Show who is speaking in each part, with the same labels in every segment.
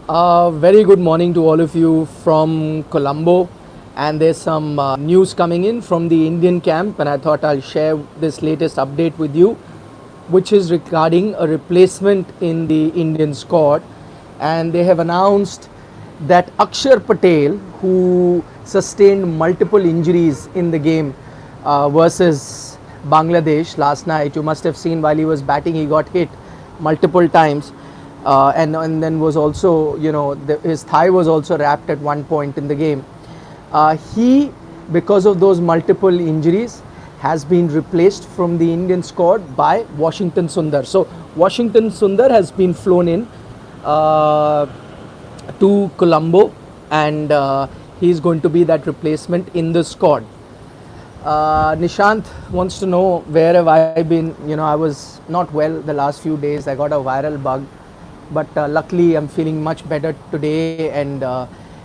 Speaker 1: Very good morning to all of you from Colombo. And there's some news coming in from the Indian camp, and I thought I'll share this latest update with you, which is regarding a replacement in the Indian squad. And they have announced that Axar Patel, who sustained multiple injuries in the game versus Bangladesh last night, you must have seen while he was batting, he got hit multiple times. And then was also, his thigh was also wrapped at one point in the game. He, because of those multiple injuries, has been replaced from the Indian squad by Washington Sundar. So Washington Sundar has been flown in to Colombo, and he is going to be that replacement in the squad. Nishant wants to know where have I been. I was not well the last few days. I got a viral bug, but luckily I'm feeling much better today and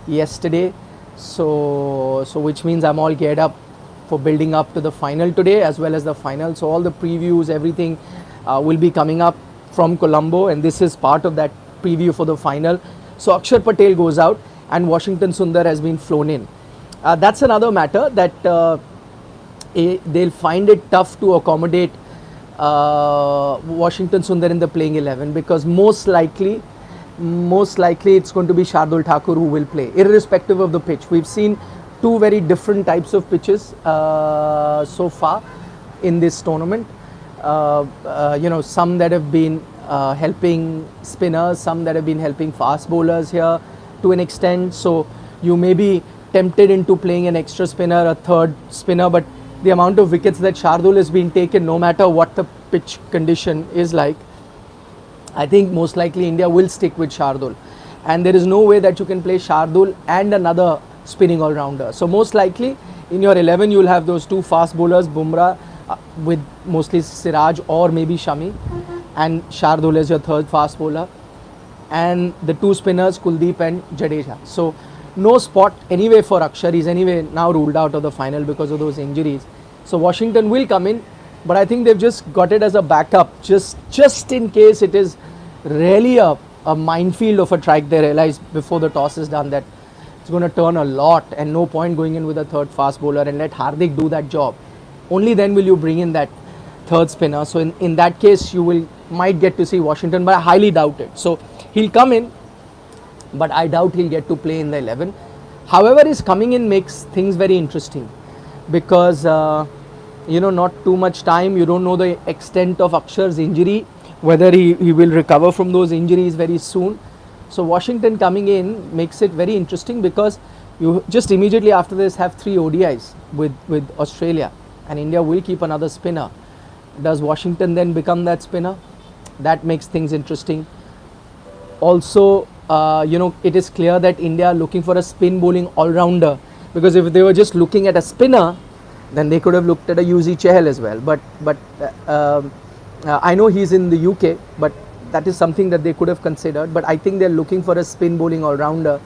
Speaker 1: yesterday. So which means I'm all geared up for building up to the final today as well as the final. So all the previews, everything will be coming up from Colombo, and this is part of that preview for the final. So Axar Patel goes out and Washington Sundar has been flown in. That's another matter that they'll find it tough to accommodate Washington Sundar in the playing 11, because most likely it's going to be Shardul Thakur who will play, irrespective of the pitch. We've seen two very different types of pitches so far in this tournament. Some that have been helping spinners, some that have been helping fast bowlers here to an extent. So you may be tempted into playing an extra spinner, a third spinner, but the amount of wickets that Shardul has been taken, no matter what the pitch condition is like, I think most likely India will stick with Shardul. And there is no way that you can play Shardul and another spinning all-rounder. So most likely in your 11 you will have those two fast bowlers, Bumrah with mostly Siraj or maybe Shami, and Shardul as your third fast bowler, and the two spinners Kuldeep and Jadeja. So no spot anyway for Akshar. He's anyway now ruled out of the final because of those injuries. So Washington will come in, but I think they've just got it as a backup, just in case it is really a minefield of a track. They realize before the toss is done that it's going to turn a lot, and no point going in with a third fast bowler and let Hardik do that job. Only then will you bring in that third spinner. So in that case you might get to see Washington, but I highly doubt it. So he'll come in, but I doubt he'll get to play in the 11. However, his coming in makes things very interesting, because not too much time. You don't know the extent of Akshar's injury, whether he will recover from those injuries very soon. So Washington coming in makes it very interesting, because you just immediately after this have 3 ODIs with Australia, and India will keep another spinner. Does Washington then become that spinner? That makes things interesting. Also, it is clear that India are looking for a spin bowling all-rounder, because if they were just looking at a spinner, then they could have looked at a UZ Chahal as well. But I know he's in the UK, but that is something that they could have considered. But I think they're looking for a spin bowling all-rounder,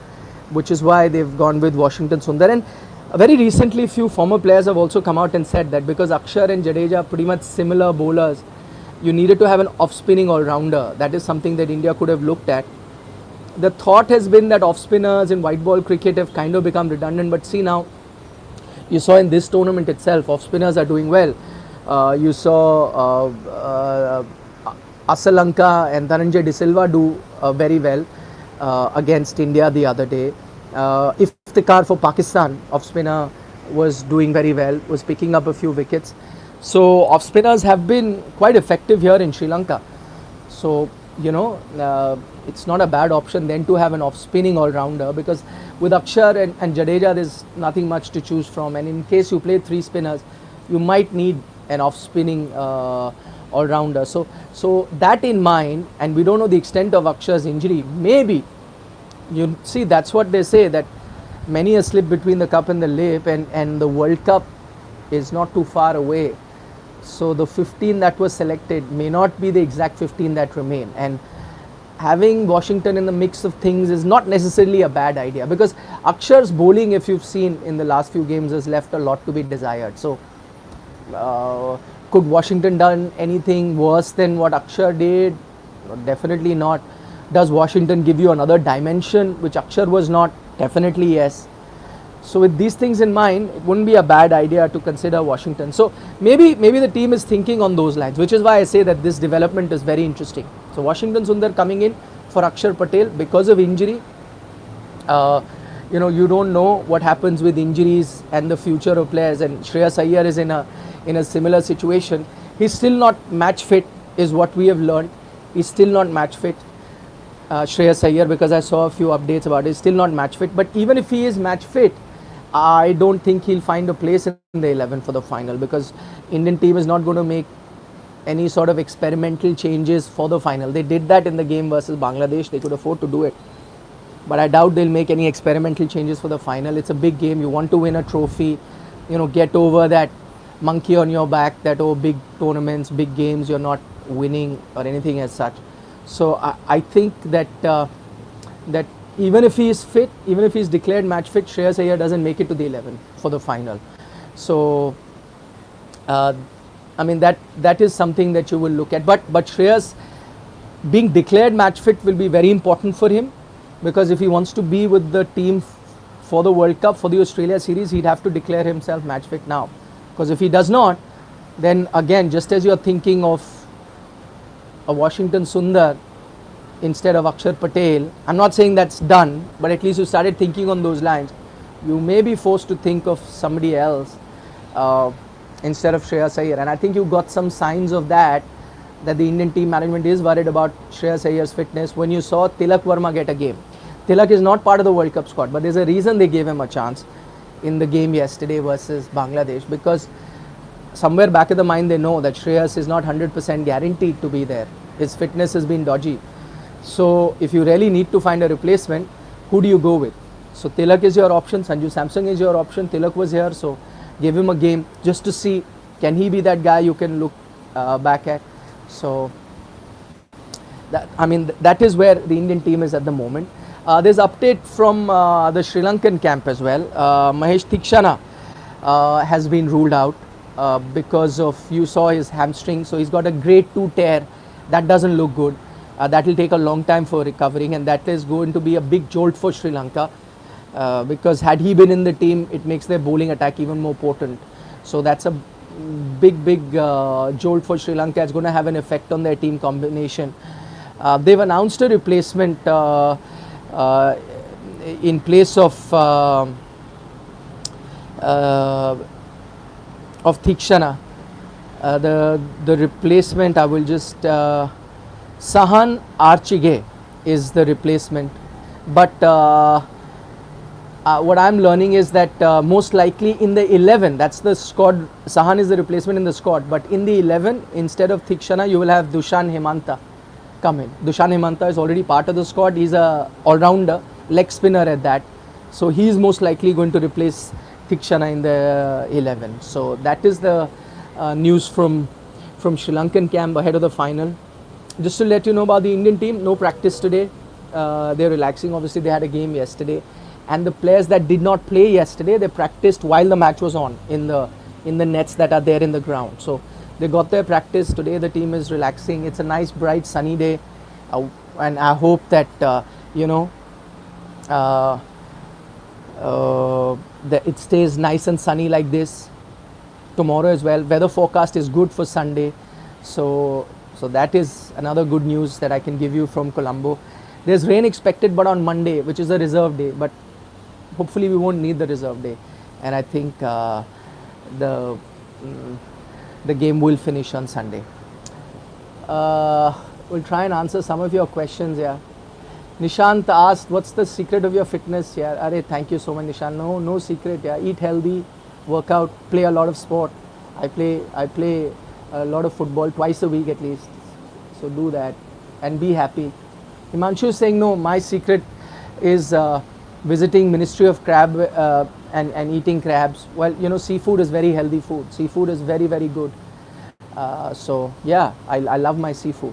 Speaker 1: which is why they've gone with Washington Sundar. And very recently, few former players have also come out and said that because Akshar and Jadeja are pretty much similar bowlers, you needed to have an off-spinning all-rounder. That is something that India could have looked at. The thought has been that off-spinners in white ball cricket have kind of become redundant, but see now, you saw in this tournament itself, off-spinners are doing well. You saw Lanka and Dhananjay De Silva do very well against India the other day. Iftikhar for Pakistan, off-spinner, was doing very well, was picking up a few wickets. So off-spinners have been quite effective here in Sri Lanka. So, it's not a bad option then to have an off-spinning all-rounder, because with Akshar and Jadeja there's nothing much to choose from, and in case you play 3 spinners, you might need an off-spinning all-rounder. So that in mind, and we don't know the extent of Akshar's injury, maybe, you see, that's what they say, that many a slip between the cup and the lip, and the World Cup is not too far away. So the 15 that was selected may not be the exact 15 that remain, and having Washington in the mix of things is not necessarily a bad idea, because Akshar's bowling, if you've seen in the last few games, has left a lot to be desired. So could Washington done anything worse than what Axar did? Definitely not. Does Washington give you another dimension, which Axar was not? Definitely yes. So with these things in mind, it wouldn't be a bad idea to consider Washington. So maybe the team is thinking on those lines, which is why I say that this development is very interesting. So Washington Sundar coming in for Axar Patel because of injury. You don't know what happens with injuries and the future of players, and Shreyas Iyer is in a similar situation. He's still not match fit, is what we have learned. He's still not match fit, Shreyas Iyer, because I saw a few updates about it. He's still not match fit. But even if he is match fit, I don't think he'll find a place in the 11 for the final, because Indian team is not going to make any sort of experimental changes for the final. They did that in the game versus Bangladesh. They could afford to do it. But I doubt they'll make any experimental changes for the final. It's a big game. You want to win a trophy, get over that monkey on your back, that big tournaments, big games, you're not winning or anything as such. So I think that that even if he is fit, even if he's declared match fit, Shreyas Iyer doesn't make it to the 11 for the final. So that is something that you will look at. But Shreyas being declared match fit will be very important for him, because if he wants to be with the team for the World Cup, for the Australia series, he'd have to declare himself match fit now. Because if he does not, then again, just as you're thinking of a Washington Sundar instead of Axar Patel, I'm not saying that's done, but at least you started thinking on those lines. You may be forced to think of somebody else instead of Shreyas Iyer. And I think you got some signs of that the Indian team management is worried about Shreyas Iyer's fitness when you saw Tilak Verma get a game. Tilak is not part of the World Cup squad, but there's a reason they gave him a chance in the game yesterday versus Bangladesh, because somewhere back of the mind they know that Shreyas is not 100% guaranteed to be there. His fitness has been dodgy. So if you really need to find a replacement, who do you go with? So Tilak is your option, Sanju Samson is your option. Tilak was here, so give him a game just to see, can he be that guy you can look back at. So that is where the Indian team is at the moment. There's update from the Sri Lankan camp as well. Mahesh Theekshana has been ruled out because of, you saw his hamstring, so he's got a grade 2 tear. That doesn't look good. That will take a long time for recovering, and that is going to be a big jolt for Sri Lanka, because had he been in the team, it makes their bowling attack even more potent. So that's a big jolt for Sri Lanka. It's going to have an effect on their team combination. They've announced a replacement in place of Theekshana. The replacement, I will just Sahan Archige is the replacement, but what I'm learning is that most likely in the 11, that's the squad, Sahan is the replacement in the squad, but in the 11, instead of Theekshana, you will have Dushan Hemanta come in. Dushan Hemanta is already part of the squad. He's a all-rounder, leg spinner at that, so he is most likely going to replace Theekshana in the 11. So that is the news from Sri Lankan camp ahead of the final. Just to let you know about the Indian team, no practice today. They're relaxing. Obviously, they had a game yesterday, and the players that did not play yesterday, they practiced while the match was on in the nets that are there in the ground. So they got their practice today. The team is relaxing. It's a nice, bright, sunny day, and I hope that that it stays nice and sunny like this tomorrow as well. Weather forecast is good for Sunday, so that is another good news that I can give you from Colombo. There's rain expected, but on Monday, which is a reserve day, but hopefully we won't need the reserve day, and I think the game will finish on Sunday. We'll try and answer some of your questions. Yeah, Nishant asked, what's the secret of your fitness? Yeah, Arey, thank you so much, Nishant. No secret. Yeah, eat healthy, work out, play a lot of sport. I play a lot of football twice a week at least, so do that and be happy. Himanshu is saying, no, my secret is visiting Ministry of Crab and eating crabs. Well, seafood is very healthy food. Seafood is very, very good. So yeah, I love my seafood.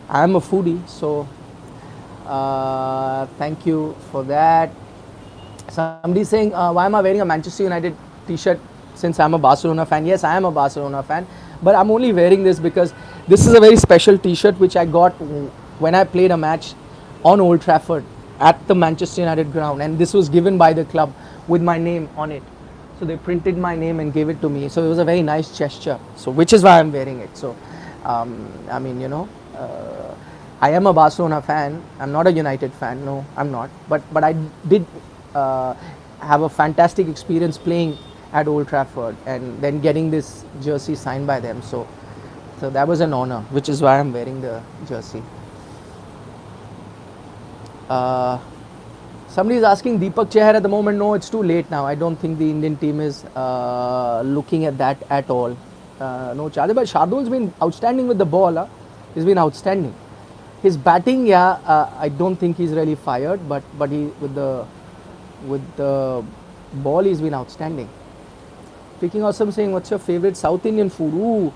Speaker 1: I am a foodie, so thank you for that. Somebody saying, why am I wearing a Manchester United t-shirt since I'm a Barcelona fan? Yes, I am a Barcelona fan, but I'm only wearing this because this is a very special t-shirt which I got when I played a match on Old Trafford at the Manchester United ground, and this was given by the club with my name on it. So they printed my name and gave it to me. So it was a very nice gesture. So which is why I'm wearing it. So I mean, I am a Barcelona fan. I'm not a United fan. No, I'm not. But I did have a fantastic experience playing at Old Trafford and then getting this jersey signed by them. So that was an honor, which is why I'm wearing the jersey. Somebody is asking Deepak Chahar at the moment. No, it's too late now. I don't think the Indian team is looking at that at all. No charge. But Shardul's been outstanding with the ball. Huh? He's been outstanding. His batting, I don't think he's really fired, but he with the ball he's been outstanding. Speaking of some saying, what's your favorite South Indian food? Ooh,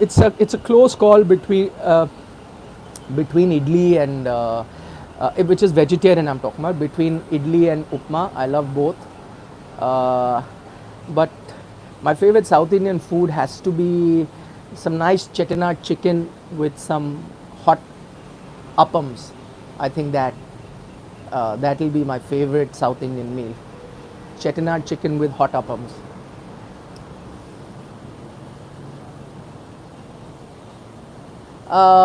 Speaker 1: it's a close call between idli and which is vegetarian I'm talking about, between idli and upma. I love both, but my favorite South Indian food has to be some nice chettinad chicken with some hot appams. I think that will be my favorite South Indian meal. Chettinad chicken with hot appams.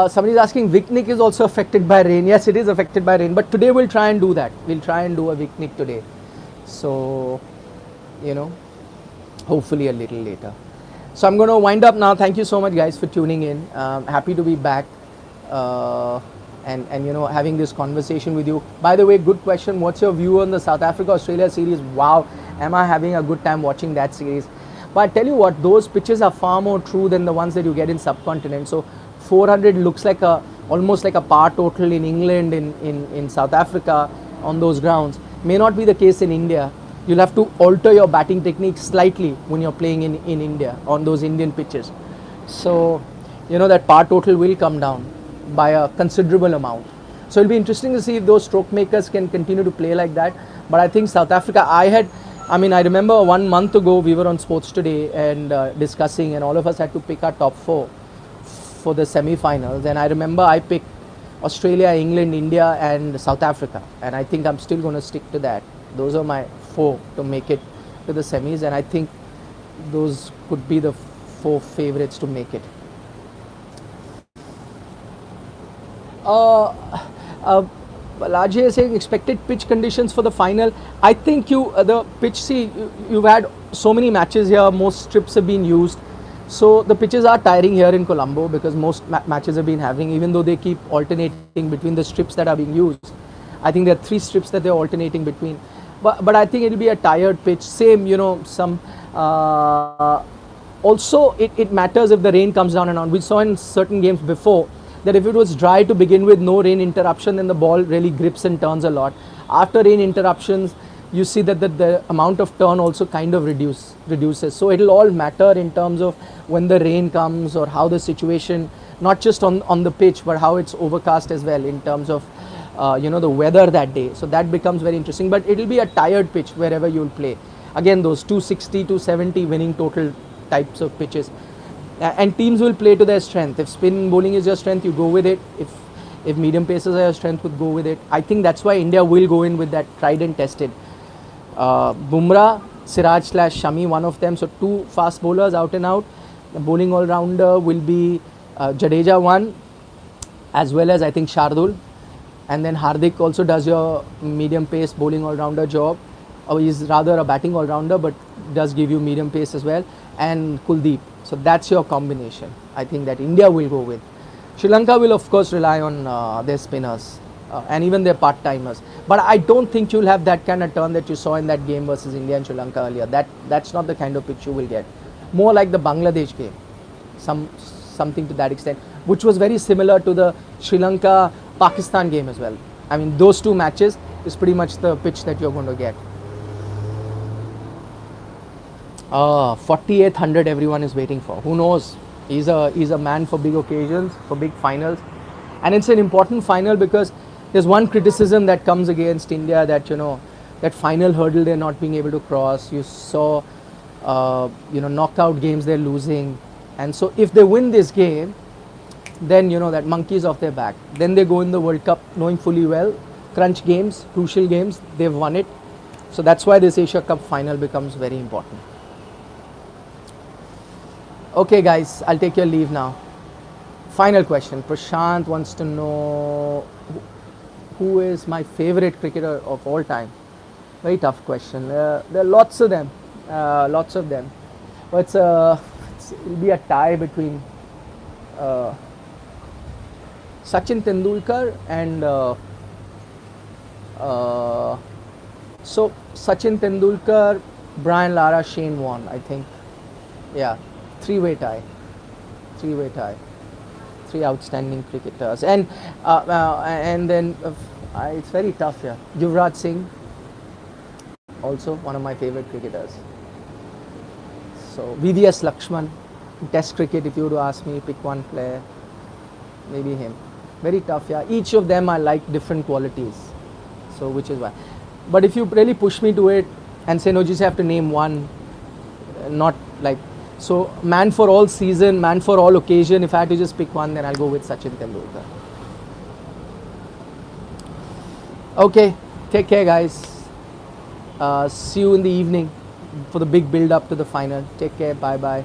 Speaker 1: Somebody is asking, Viknik is also affected by rain. Yes, it is affected by rain, but today we'll try and do that. We'll try and do a Viknik today. So, hopefully a little later. So I'm going to wind up now. Thank you so much, guys, for tuning in. Happy to be back and having this conversation with you. By the way, good question. What's your view on the South Africa-Australia series? Wow, am I having a good time watching that series? But I tell you what, those pitches are far more true than the ones that you get in subcontinent. So 400 looks like almost like a par total in England, in South Africa on those grounds. May not be the case in India. You'll have to alter your batting technique slightly when you're playing in India on those Indian pitches. So, that par total will come down by a considerable amount. So it'll be interesting to see if those stroke makers can continue to play like that. But I think South Africa, I remember 1 month ago we were on Sports Today and discussing, and all of us had to pick our top 4 for the semi-finals, and I remember I picked Australia, England, India and South Africa, and I think I'm still going to stick to that. Those are my 4 to make it to the semis, and I think those could be the 4 favorites to make it. Lajay is saying expected pitch conditions for the final. I think the pitch, you've had so many matches here, most strips have been used. So the pitches are tiring here in Colombo because most matches have been having, even though they keep alternating between the strips that are being used. I think there are 3 strips that they're alternating between. But I think it'll be a tired pitch. Same, some. Also, it matters if the rain comes down and on. We saw in certain games before that if it was dry to begin with, no rain interruption, then the ball really grips and turns a lot. After rain interruptions, you see that the amount of turn also kind of reduces. So it'll all matter in terms of when the rain comes or how the situation, not just on the pitch, but how it's overcast as well in terms of the weather that day. So that becomes very interesting. But it'll be a tired pitch wherever you'll play. Again, those 260, 270 winning total types of pitches. And teams will play to their strength. If spin bowling is your strength, you go with it. If medium paces are your strength, would go with it. I think that's why India will go in with that tried and tested. Bumrah, Siraj / Shami, one of them. So 2 fast bowlers out and out. The bowling all-rounder will be Jadeja one, as well as I think Shardul. And then Hardik also does your medium pace bowling all-rounder job. Or he's rather a batting all-rounder, but does give you medium pace as well. And Kuldeep. So that's your combination. I think that India will go with. Sri Lanka will of course rely on their spinners. And even their part-timers. But I don't think you'll have that kind of turn that you saw in that game versus India and Sri Lanka earlier. That's not the kind of pitch you will get. More like the Bangladesh game. Something to that extent. Which was very similar to the Sri Lanka-Pakistan game as well. I mean, those 2 matches is pretty much the pitch that you're going to get. 4800 everyone is waiting for. Who knows? He's a man for big occasions, for big finals. And it's an important final because there's one criticism that comes against India that, that final hurdle they're not being able to cross. You saw, knockout games they're losing. And so if they win this game, then you know that monkey's off their back. Then they go in the World Cup knowing fully well, crunch games, crucial games, they've won it. So that's why this Asia Cup final becomes very important. Okay guys, I'll take your leave now. Final question. Prashant wants to know who is my favorite cricketer of all time. Very tough question. There are lots of them. But it'll be a tie between Sachin Tendulkar and so Sachin Tendulkar, Brian Lara, Shane Warne, I think. Yeah, three-way tie. Three outstanding cricketers, and then it's very tough here. Yuvraj Singh, also one of my favorite cricketers. So VVS Lakshman, Test cricket. If you were to ask me, pick one player, maybe him. Very tough, yeah. Each of them I like different qualities, so which is why. But if you really push me to it and say no, just have to name one, not like. So, man for all season, man for all occasion, if I had to just pick one, then I'll go with Sachin Tendulkar. Okay, take care guys. See you in the evening for the big build up to the final. Take care, bye bye.